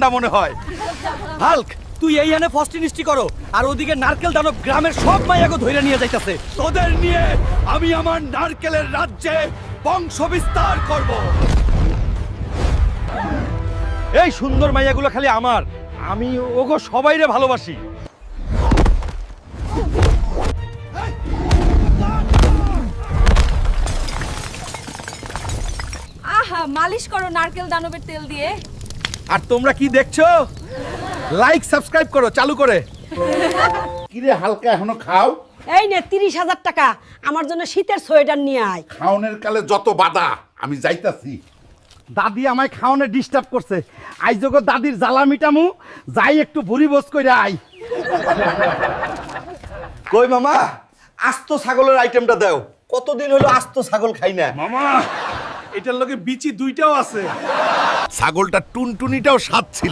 ঠান্ডা মনে হয়। হাল্ক, তুই এইখানে ফস্টিনিস্টি করো, আর ওদিকে নারকেল দানব গ্রামের সব মাইয়াকে ধইরা নিয়ে যাইতাছে। তোদের নিয়ে আমি আমার নারকেলের রাজ্যে বংশ বিস্তার করব। এই সুন্দর মাইয়াগুলো খালি আমার, আমি ওগো সবাইরে ভালোবাসি। আহা, মালিশ করো নারকেল দানবের তেল দিয়ে। আর তোমরা কি দেখছো? লাইক সাবস্ক্রাইব করো চালু করে। কিরে হালকা এখনো খাও? এই নে 30,000 টাকা, আমার জন্য শীতের সোয়েটার নিয়ে আয়। খাওনের কালে যত বাধা, আমি যাইতাছি। দাদি আমায় খাওয়ানো ডিস্টার্ব করছে, আইজগো দাদির জ্বালা মিটামু, যাই একটু ভুরি বোস কইরা আই। কই মামা, আস্ত ছাগলের আইটেমটা দাও, কতদিন হলো আস্ত ছাগল খাই না। মামা এটার লগে বিচি দুইটাও আছে। ছাগলটা টুনটুনিটাও স্বাদ ছিল।